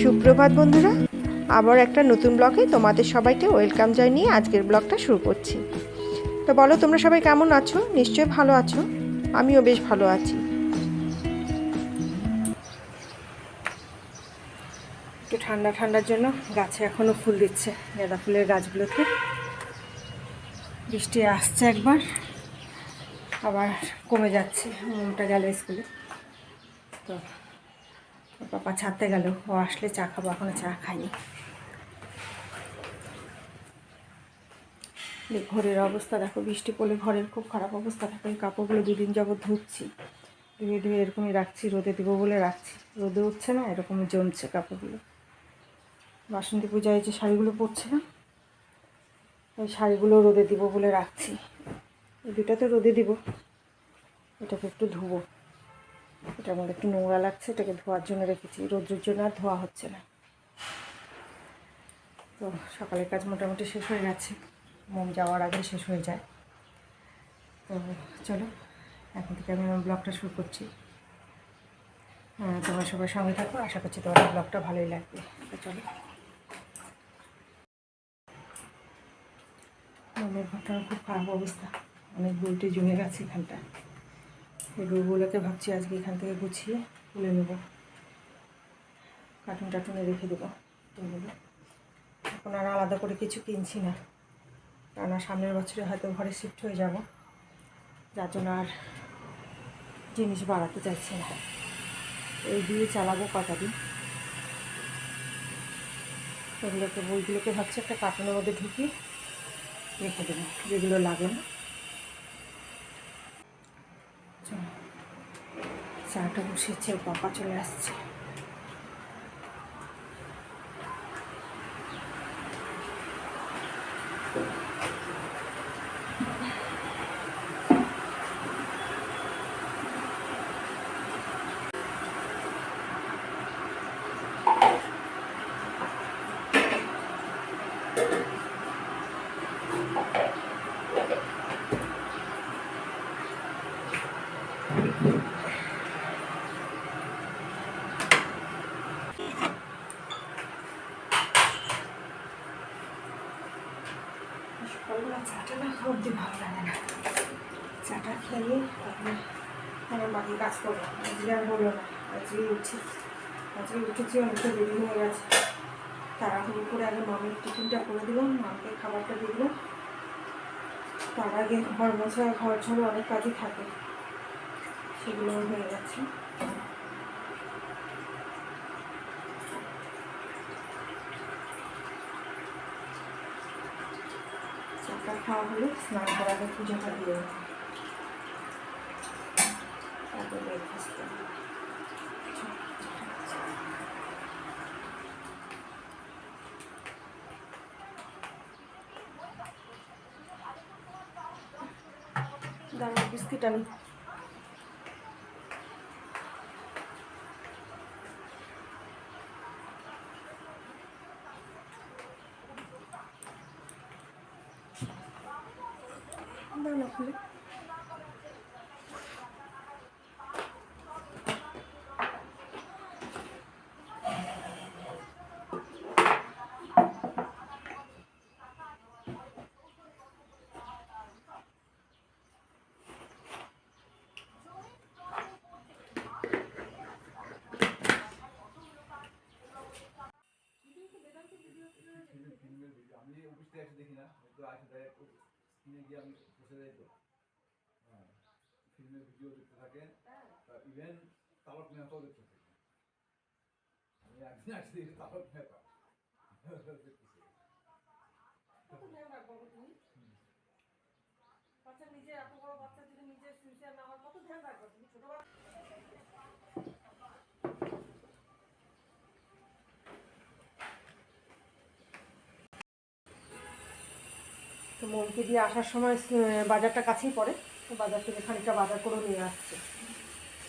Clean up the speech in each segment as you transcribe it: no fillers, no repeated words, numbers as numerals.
সুপ্রভাত বন্ধুরা, আবার একটা নতুন ব্লগে তোমাদের সবাইকে ওয়েলকাম জানিয়ে আজকের ব্লগটা শুরু করছি। তো বলো, তোমরা সবাই কেমন আছো? নিশ্চয়ই ভালো আছো, আমিও বেশ ভালো আছি। একটু ঠান্ডা ঠান্ডার জন্য গাছে এখনও ফুল দিচ্ছে, গাঁদা ফুলের গাছগুলোতে। বৃষ্টি আসছে একবার, আবার কমে যাচ্ছে। মনটা গেল স্কুলে, তো পাপা ছাড়তে গেল, ও আসলে চা খাবো, এখনও চা খাইনি। ঘরের অবস্থা দেখো, বৃষ্টি পড়লে ঘরের খুব খারাপ অবস্থা থাকে। কাপড়গুলো দুদিন যাবৎ ধুচ্ছি, ধুয়ে ধুয়ে এরকমই রাখছি, রোদে দেবো বলে রাখছি, রোদে উঠছে না, এরকমই জমছে কাপড়গুলো। বাসন্তী পূজায় যে শাড়িগুলো পরছিলাম, ওই শাড়িগুলো রোদে দিব বলে রাখছি। এই দুটো তো রোদে দিব, এটাকে একটু ধুবো। এটার মধ্যে একটু নোংরা লাগছে, এটাকে ধোয়ার জন্য রেখেছি, রোদ্রের জন্য আর ধোয়া হচ্ছে না। তো সকালের কাজ মোটামুটি শেষ হয়ে গেছে, মন যাওয়ার আগে শেষ হয়ে যায়। তো চলো, এখন থেকে আমি আমার ব্লগটা শুরু করছি। তোমরা সবার সঙ্গে থাকো, আশা করছি তোমাদের ব্লগটা ভালোই লাগবে। তো চলো। মনের ঘরটার খুব খারাপ অবস্থা, অনেক বইটে জমে গেছে এখানটা। এই বইগুলোকে ভাবছি আজকে এখান থেকে গুছিয়ে তুলে নেবো, কার্টুন টাটুনে রেখে দেবো। বইগুলো এখন আর আলাদা করে কিছু কিনছি না, কারণ সামনের বছরে হয়তো ঘরে শিফট হয়ে যাব, যার জন্য আর জিনিস বাড়াতে চাইছি না। এই দিয়ে চালাবো কটা দিন। বইগুলোকে ভাবছি একটা কার্টুনের মধ্যে ঢুকিয়ে রেখে দেবো, যেগুলো লাগে না। চাটা বসেছে, পাপা চলে আসছে। সকালবেলা চাটা না খাওয়া অব্দি ভালো লাগে না। চাটা খেয়ে তারপরে আমার বাকি কাজ করবো। আজকে আর হলো না, আজকে উঠেছি অনেকটা দেরি হয়ে গেছে। তাড়াহুড়ো করে আগে মামের টিফিনটা করে দিলাম, মামকে খাবারটা দিয়ে দিলাম। তার আগে ঘর মোছা, ঘর ঝাড়ু, অনেক কাজই থাকে, সেগুলো হয়ে গেছে। চাটা খাওয়া হলে স্নান করার আগে পুজোটা দিয়ে দেবো, তারপর ব্রেকফাস্ট করবো। দাঁড়া, বিস্কিট আনি। দাঁড়া খুলে আমি অফিস থেকে দেখি না, তো আসলে স্ক্রিনে গিয়ে আমি বসে যাই, তো ফিল্মের ভিডিও দেখতে থাকে, ইভেন তালক মেহতাও দেখতে থাকে। আমি একদিন আসছি তালক মেহতা দেখতেছি। তো মনকে দিয়ে আসার সময় বাজারটা কাছেই পড়ে, তো বাজার থেকে খানিকটা বাজার করে নিয়ে আসছে।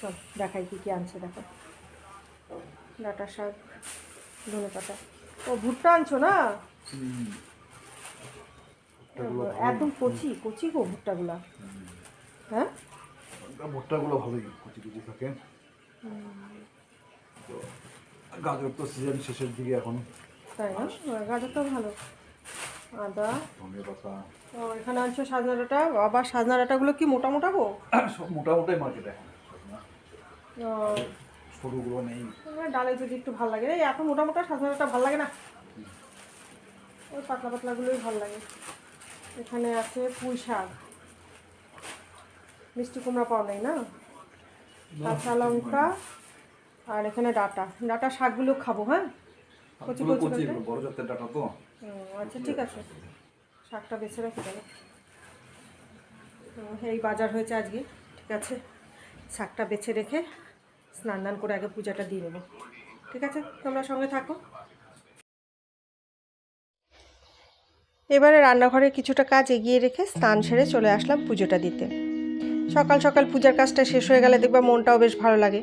চল দেখাই কী কী আনছে। দেখো, ডাঁটা শাক, ধনেপাতা। ও ভুট্টা আনছো না? একদম কচি কচি গো ভুট্টাগুলা। হ্যাঁ, ভুট্টাগুলো ভালোই কুচি কুচি থাকে। তো গাজর তো সিজন শেষের দিকে এখন, তাই না? গাজরটা ভালো। আদা, ধনেপাতা। ও এখানে আনছো সাজনা ডাঁটা। আবার সাজনা ডাঁটাগুলো কি মোটা মোটা গো? সব মোটামুটাই মার্কেট এখন, ও, সরুগুলো নেই। ডালে যদি একটু ভালো লাগে। এই এত মোটা মোটা সাজনা ডাঁটা ভালো লাগে না, ওই পাতলা পাতলাগুলোই ভালো লাগে। এখানে আছে পুঁই শাক, মিষ্টি কুমড়া পাও নাই না, কাঁচা লঙ্কা, আর এখানে ডাঁটা শাকগুলো খাবো। হ্যাঁ, কচি কচি বড় জাতের ডাটা তো। আচ্ছা ঠিক আছে, শাকটা বেছে রাখি তাহলে। এই বাজার হয়েছে আজকে, ঠিক আছে। শাকটা বেছে রেখে স্নান দান করে আগে পূজাটা দিয়ে নেবো। ঠিক আছে, তোমরা সঙ্গে থাকো। এবারে রান্নাঘরে কিছুটা কাজ এগিয়ে রেখে স্নান সেরে চলে আসলাম পুজোটা দিতে। সকাল সকাল পূজার কাজটা শেষ হয়ে গেলে দেখবা মনটাও বেশ ভালো লাগে।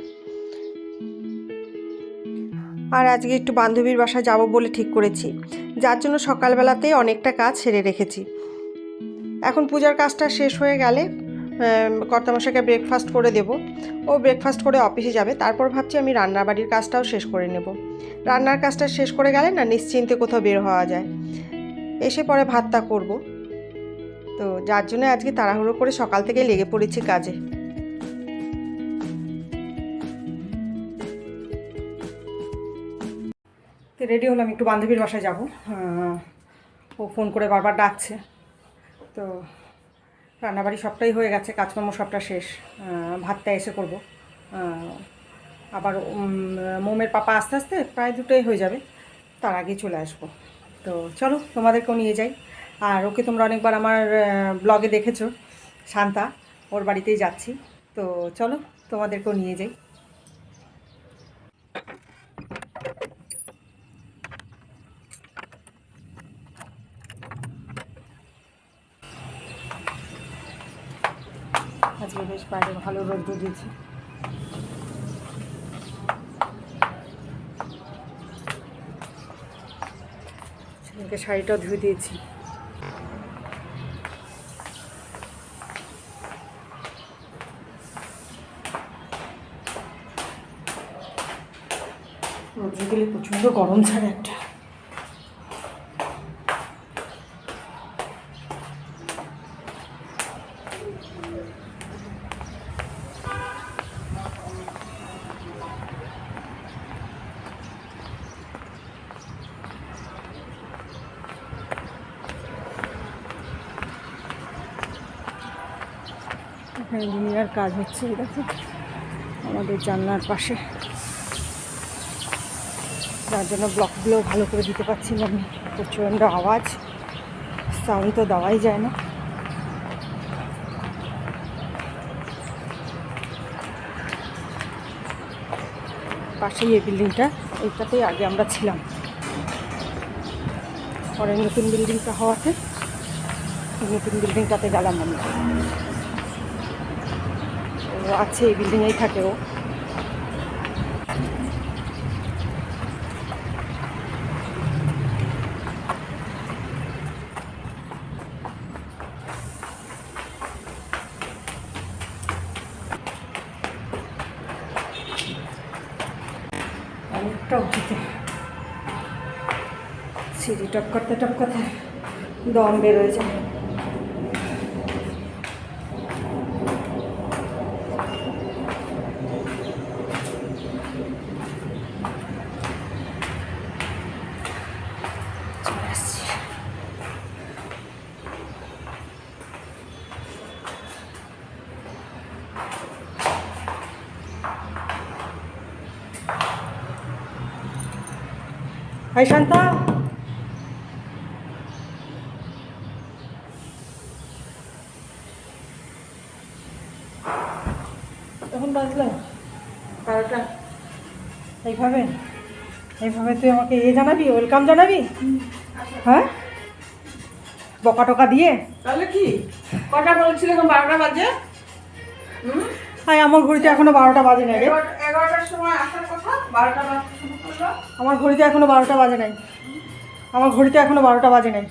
আর আজকে একটু বান্ধবীর বাসায় যাব বলে ঠিক করেছি, যার জন্য সকালবেলাতেই অনেকটা কাজ সেরে রেখেছি। এখন পূজার কাজটা শেষ হয়ে গেলে কর্তামশাইকে ব্রেকফাস্ট করে দেব। ও ব্রেকফাস্ট করে অফিসে যাবে। তারপর ভাবছি আমি রান্নাবাড়ির কাজটাও শেষ করে নেব। রান্নার কাজটা শেষ করে গেলে না নিশ্চিন্তে কোথাও বের হওয়া যায়। এসে পরে ভাতটা করব, তো যার জন্য আজকে তাড়াহুড়ো করে সকাল থেকে লেগে পড়েছি কাজে। তো রেডি হলাম, একটু বান্ধবীর বাসায় যাব। ও ফোন করে বারবার ডাকছে। তো রান্নাবাড়ি সবটাই হয়ে গেছে, কাজকর্ম সবটা শেষ। ভাতটা এসে করব। আবার মোমের পাপা আস্তে আস্তে প্রায় 2টাই হয়ে যাবে, তার আগে চলে আসবো। তো চলো তোমাদেরকেও নিয়ে যাই। আর ওকে তোমরা অনেকবার আমার ব্লগে দেখেছো, শান্তা, ওর বাড়িতেই যাচ্ছি। তো চলো তোমাদেরকেও নিয়ে যাই। আজকে বেশ বাইরে ভালো রোদ দিয়েছে। ছেলেকে শাড়িটাও ধুয়ে দিয়েছি। রোদ্রে গেলে প্রচণ্ড গরম ছাড়ে একটা। এখানে দুনিয়ার কাজ হচ্ছে, দেখো আমাদের জানলার পাশে, যার জন্য ব্লকগুলোও ভালো করে দিতে পারছি না আমি। প্রচণ্ড আওয়াজ, সাউন্ড তো দেওয়াই যায় না। পাশেই এই বিল্ডিংটা, এইটাতেই আগে আমরা ছিলাম। পরে নতুন বিল্ডিংটা হওয়াতে নতুন বিল্ডিংটাতে গেলাম আমি। ও আছে এই বিল্ডিংয়েই থাকে ও। অনেকটা উঁচুতে, সিঁড়ি টপকাতে টপকাতে দম বেরোয় যায়। হাই শান্তা, তখন বাজলো 12টা। এইভাবে এইভাবে তুই আমাকে জানাবি, ওয়েলকাম জানাবি? হ্যাঁ, বকা টকা দিয়ে। তাহলে কি কটা বলছিল এখন 12টা বাজে? হ্যাঁ, আমার ঘড়িতে এখনো 12টা বাজে নাই রে। 11টার সময় আসার কথা, 12টা বাজতে শুরু করলো। আমার ঘড়িতে এখনো 12টা বাজে নাই। আমার ঘড়িতে এখনো 12টা বাজে নাই।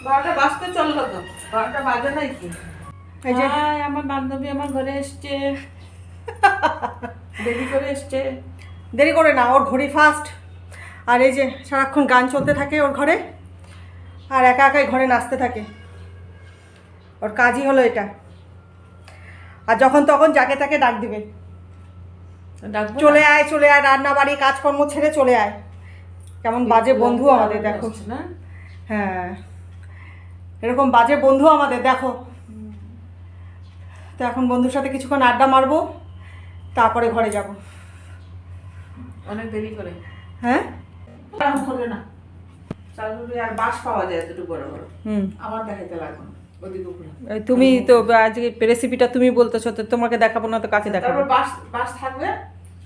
12টা বাজতে চললো তো, 12টা বাজে নাই কি? এই যে হাই, আমার বান্ধবী আমার ঘরে এসছে, দেরি করে এসছে। দেরি করে না, ওর ঘড়ি ফাস্ট। আর এই যে সারাক্ষণ গান চলতে থাকে ওর ঘরে, আর একা একাই ঘরে নাচতে থাকে। ওর কাজই হলো এটা। আর যখন তখন যাকে তাকে ডাক দিবে, ডাকবো চলে আয় চলে আয়, রান্না বাড়ি কাজকর্ম ছেড়ে চলে আয়। কেমন বাজে বন্ধু আমাদের, দেখো না? হ্যাঁ, এরকম বাজে বন্ধু আমাদের, দেখো। তো এখন বন্ধুর সাথে কিছুক্ষণ আড্ডা মারবো, তারপরে ঘরে যাব। অনেক দেরি করে। হ্যাঁ, এখন করবে না, চালগুলি আর বাস পাওয়া যায় এতটুকু বড় বড়। হুম। আমার দেখাইতে লাগবে না, ওদিকে ঘুরে। তুমি তো আজকে রেসিপিটা তুমি বলতেছো, তো তোমাকে দেখাবো না তো কাকে দেখাবো? তারপর বাস বাস থাকবে,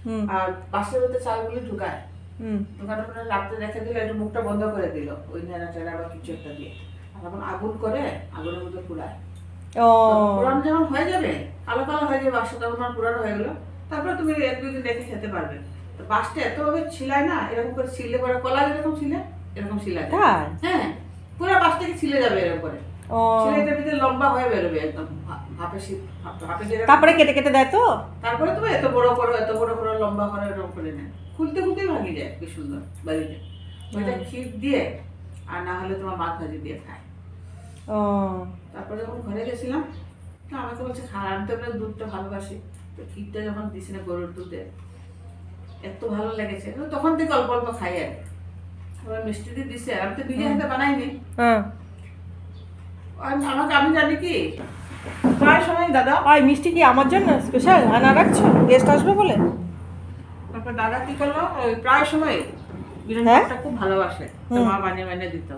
হুম আর বাসের মধ্যে চালগুলি ঢুকায়, হুম ঢুকানোর পরে রাত্রে রেখে দিল, একটু মুখটা বন্ধ করে দিল ওই নেড়া টেড়া বা কিছু একটা দিয়ে। আর তখন আগুন করে আগুনের মধ্যে পুরায়। ও পুরানো যখন হয়ে যাবে, কালো কালো হয়ে যাবে বাসটা, তখন আমার পুরানো হয়ে গেলো। তারপরে তুমি 1-2 দিন রেখে খেতে পারবে। তো বাসটা এতভাবে ছিলায় না, এরকম করে ছিলে পরে কলা যেরকম ছিলে এরকম ছিলা যায়। তাই? হ্যাঁ, পুরো বাসটাকে ছিলে যাবে এরকম করে। ও ছিলেটার ভিতরে লম্বা হয়ে বেরোবে একদম, ভাপে যেরকম। তারপরে কেটে কেটে দেয় তো? তারপরে তুমি এত বড় করো, এত বড় করো, লম্বা করো, এরকম করে নেয়। খুলতে খুলতেই ভাঙি যায়, কি সুন্দর বাড়িতে। ওইটা ক্ষীর দিয়ে, আর না হলে তোমার মাছ ভাজি দিয়ে খায়। ও তারপরে যখন ঘরে গেছিলাম, তো আমাকে বলছে খাওয়া, আমি তো এবার দুধটা ভালোবাসি, তো ক্ষীরটা যখন দিছি না গরুর দুধে, এত ভালো লেগেছে। তো তখন থেকে অল্প অল্প খাই আর কি। আবার মিষ্টি দিয়ে দিছে, আমি তো নিজে হাতে বানাইনি। হ্যাঁ, আমি জানি কি, প্রায় সময় দাদা, আর মিষ্টি কি আমার জন্য স্পেশাল আনা রাখছো গেস্ট আসবে বলে? তারপর দাদা কি করলো, ওই প্রায় সময় হ্যাঁ? বিরিয়ানিটা খুব ভালোবাসে, তো মা বানিয়ে বানিয়ে দিত।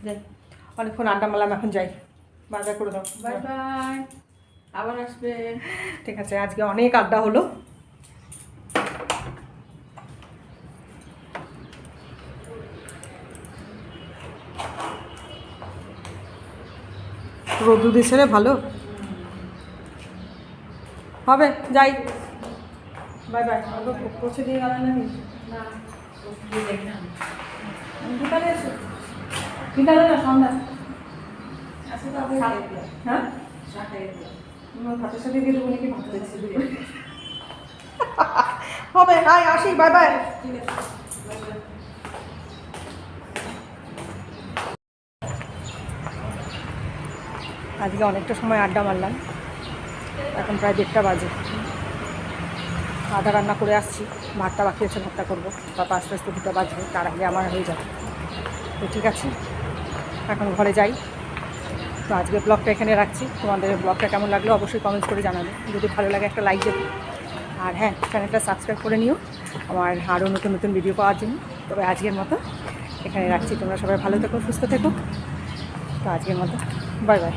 যাই, অনেকক্ষণ আড্ডা মারলাম, এখন যাই, বাজার করে দাও। বাই বাই, আবার আসবে। ঠিক আছে, আজকে অনেক আড্ডা হলো। রোদু দিছে রে, ভালো হবে, যাই, বাই বাই। পৌঁছে দিয়ে গেলেন নাকি? না, দিয়ে দেখি না। বিকালে এসো, বিকালে না সন্ধ্যা। আচ্ছা, তো আপনি খেয়ে দিও। হ্যাঁ, চা খেয়ে দিও। আমার ভাতের সাথে দিয়ে দেবো নাকি? ভাত হয়েছে হবে, আয় আসি, বাই বাই। ঠিক আছে, বাই বাই। আজকে অনেকটা সময় আড্ডা মারলাম, এখন প্রায় 1:30 বাজে। আদা রান্না করে আসছি, ভাতটা বাকি আছে, ভাতটা করবো, তারপর আস্তে আস্তে 2টা বাজবে, তার আগে আমার হয়ে যাবে। তো ঠিক আছে, এখন ঘরে যাই। তো আজকে ব্লগটা এখানে রাখছি। তোমাদের ব্লগটা কেমন লাগলো অবশ্যই কমেন্টস করে জানাবে। যদি ভালো লাগে একটা লাইক দেবে, আর হ্যাঁ, চ্যানেলটা সাবস্ক্রাইব করে নিও আমার আরও নতুন নতুন ভিডিও পাওয়ার জন্য। তবে আজকের মতো এখানে রাখছি, তোমরা সবাই ভালো থেকো, সুস্থ থেকো। তো আজকের মতো বাই বাই।